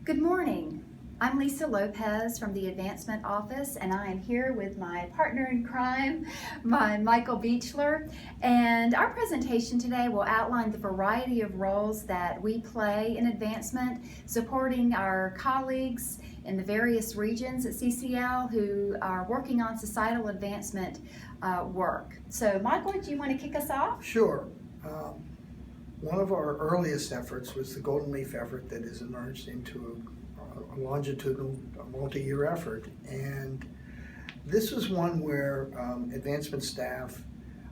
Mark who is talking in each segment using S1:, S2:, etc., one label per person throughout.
S1: Good morning. I'm Lisa Lopez from the Advancement Office, and I am here with my partner in crime, Michael Beechler. And our presentation today will outline the variety of roles that we play in advancement, supporting our colleagues in the various regions at CCL who are working on societal advancement work. So, Michael, do you want to kick us off?
S2: Sure. One of our earliest efforts was the Golden Leaf effort that has emerged into a longitudinal, multi-year effort. And this was one where advancement staff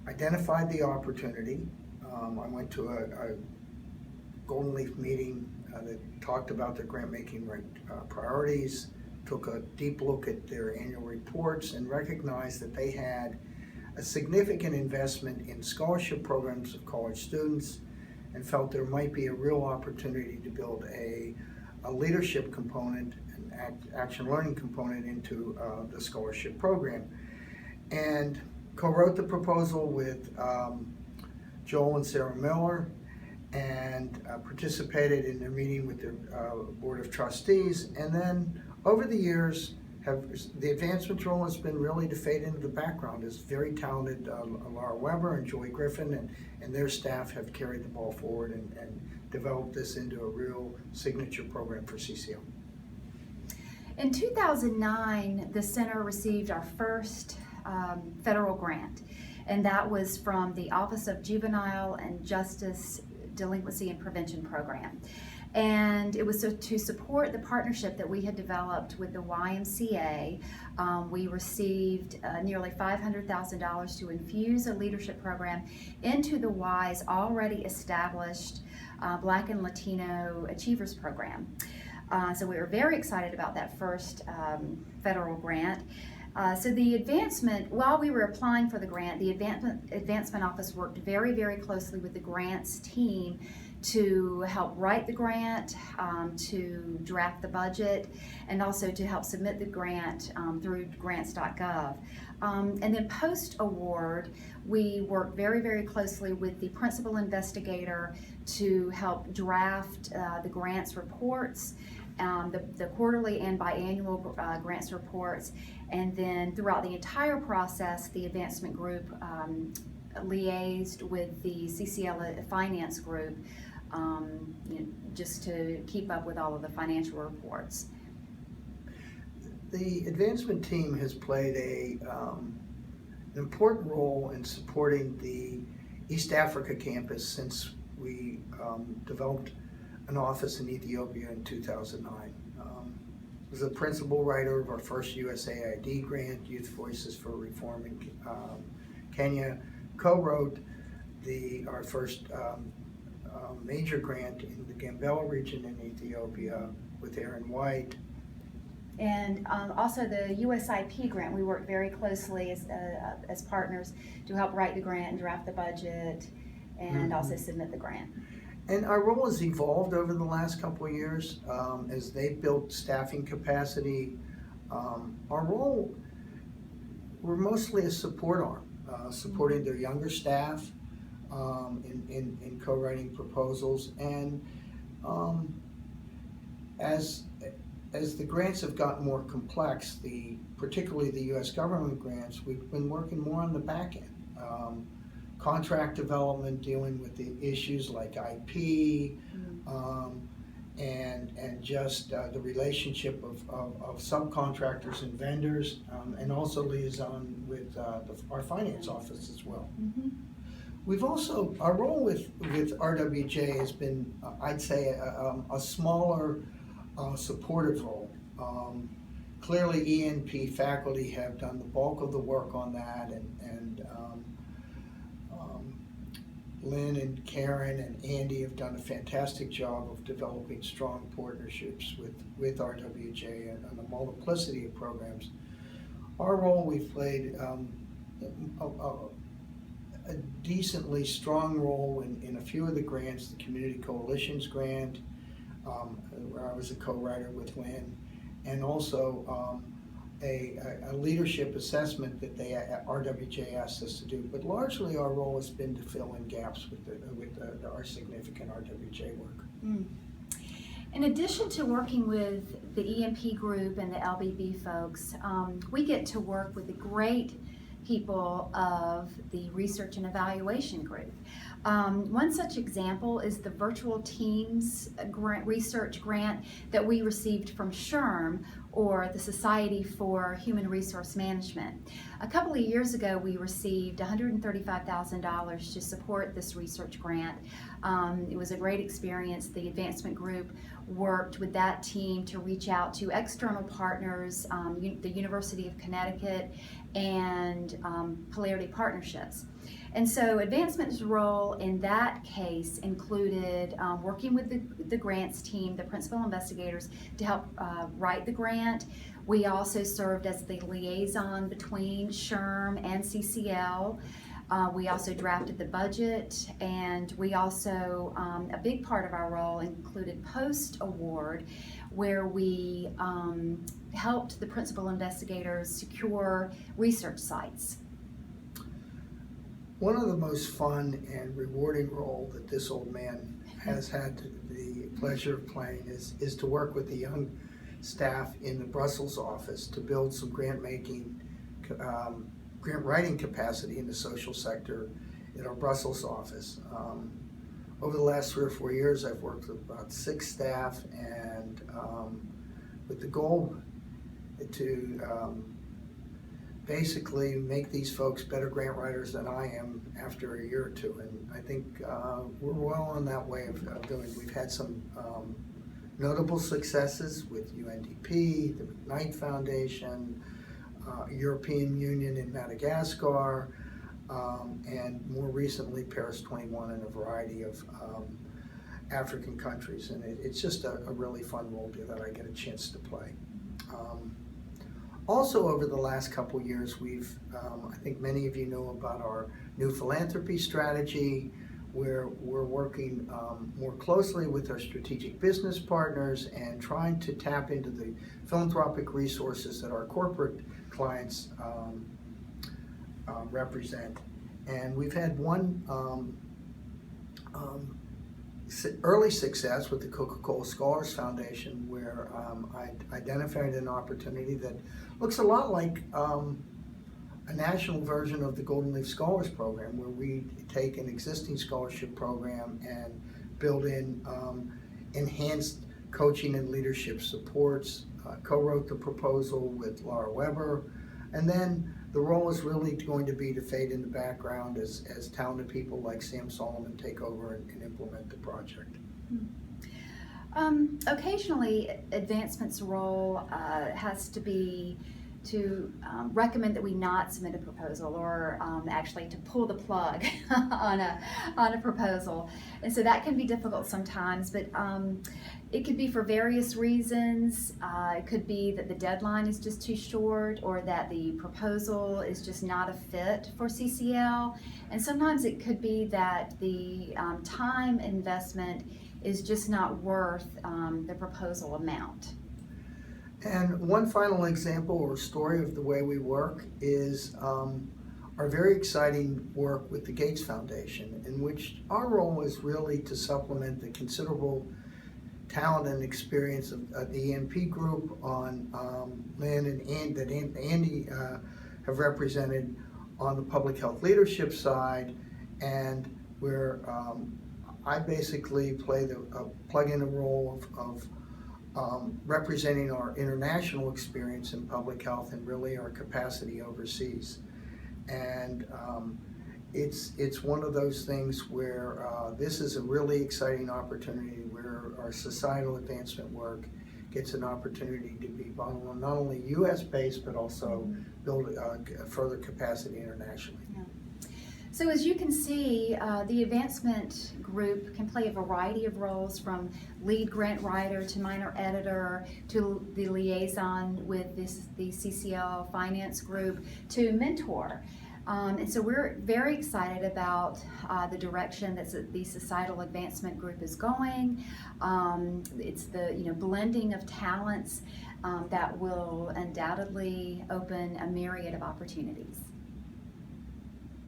S2: identified the opportunity. I went to a Golden Leaf meeting that talked about their grant-making priorities, took a deep look at their annual reports, and recognized that they had a significant investment in scholarship programs of college students, and felt there might be a real opportunity to build a leadership component, an action learning component into the scholarship program. And co-wrote the proposal with Joel and Sarah Miller, and participated in their meeting with their Board of Trustees. And then over the years, the advancement role has been really to fade into the background as very talented Laura Weber and Joy Griffin and their staff have carried the ball forward and developed this into a real signature program for CCL.
S1: In 2009, the center received our first federal grant, and that was from the Office of Juvenile and Justice Delinquency and Prevention Program. And it was to support the partnership that we had developed with the YMCA. We received nearly $500,000 to infuse a leadership program into the Y's already established Black and Latino Achievers Program. So we were very excited about that first federal grant. So the advancement, while we were applying for the grant, the advancement office worked very, very closely with the grants team to help write the grant, to draft the budget, and also to help submit the grant through grants.gov. And then post-award, we worked very, very closely with the principal investigator to help draft the grants reports, the quarterly and biannual grants reports. And then throughout the entire process, the advancement group liaised with the CCL finance group just to keep up with all of the financial reports.
S2: The advancement team has played an important role in supporting the East Africa campus since we developed an office in Ethiopia in 2009. I was the principal writer of our first USAID grant, Youth Voices for Reform in Kenya, co-wrote our first major grant in the Gambela region in Ethiopia with Aaron White.
S1: And also the USIP grant, we worked very closely as partners to help write the grant and draft the budget and also submit the grant.
S2: And our role has evolved over the last couple of years as they built staffing capacity. Our role, we're mostly a support arm, supporting their younger staff in co-writing proposals. And as the grants have gotten more complex, particularly the U.S. government grants, we've been working more on the back end. Contract development, dealing with the issues like IP, and just the relationship of subcontractors and vendors, and also liaison with our finance office as well. We've also, our role with RWJ has been, I'd say, a smaller supportive role. Clearly ENP faculty have done the bulk of the work on that, and Lynn and Karen and Andy have done a fantastic job of developing strong partnerships with RWJ and a multiplicity of programs. Our role, we've played a decently strong role in a few of the grants, the Community Coalitions grant, where I was a co-writer with Lynn, and also a leadership assessment that RWJ asked us to do. But largely our role has been to fill in gaps with our significant RWJ work.
S1: In addition to working with the EMP group and the LBB folks, we get to work with the great people of the Research and Evaluation group. One such example is the Virtual Teams research grant that we received from SHRM, or the Society for Human Resource Management. A couple of years ago, we received $135,000 to support this research grant. It was a great experience. The advancement group worked with that team to reach out to external partners, the University of Connecticut and Polarity Partnerships. And so advancement's role in that case included working with the grants team, the principal investigators, to help write the grant. We also served as the liaison between SHRM and CCL. We also drafted the budget, and we also, a big part of our role included post-award, where we helped the principal investigators secure research sites.
S2: One of the most fun and rewarding role that this old man has had the pleasure of playing is to work with the young staff in the Brussels office to build some grant writing capacity in the social sector in our Brussels office. Over the last 3 or 4 years, I've worked with about 6 staff, and with the goal to basically make these folks better grant writers than I am after a year or two. And I think we're well on that way of doing. We've had some notable successes with UNDP, the McKnight Foundation, European Union in Madagascar, and more recently Paris 21 in a variety of African countries. And it's just a really fun role that I get a chance to play. Also, over the last couple years, we've, I think many of you know about our new philanthropy strategy, where we're working more closely with our strategic business partners and trying to tap into the philanthropic resources that our corporate clients represent. And we've had one early success with the Coca-Cola Scholars Foundation, where I identified an opportunity that looks a lot like a national version of the Golden Leaf Scholars Program, where we take an existing scholarship program and build in enhanced coaching and leadership supports. Co-wrote the proposal with Laura Weber, and then the role is really going to be to fade in the background as talented people like Sam Solomon take over and implement the project.
S1: Occasionally, advancement's role has to be to recommend that we not submit a proposal, or actually to pull the plug on a proposal. And so that can be difficult sometimes, but it could be for various reasons. It could be that the deadline is just too short, or that the proposal is just not a fit for CCL. And sometimes it could be that the time investment is just not worth the proposal amount.
S2: And one final example or story of the way we work is our very exciting work with the Gates Foundation, in which our role is really to supplement the considerable talent and experience of the EMP group on Lynn and that Andy have represented on the public health leadership side, and where I basically plug in a role of representing our international experience in public health and really our capacity overseas. And it's one of those things where this is a really exciting opportunity where our societal advancement work gets an opportunity to be not only U.S. based, but also build further capacity internationally.
S1: Yeah. So as you can see, the advancement group can play a variety of roles, from lead grant writer to minor editor to the liaison with the CCL finance group to mentor. And so we're very excited about the direction that the Societal Advancement Group is going. It's the blending of talents that will undoubtedly open a myriad of opportunities.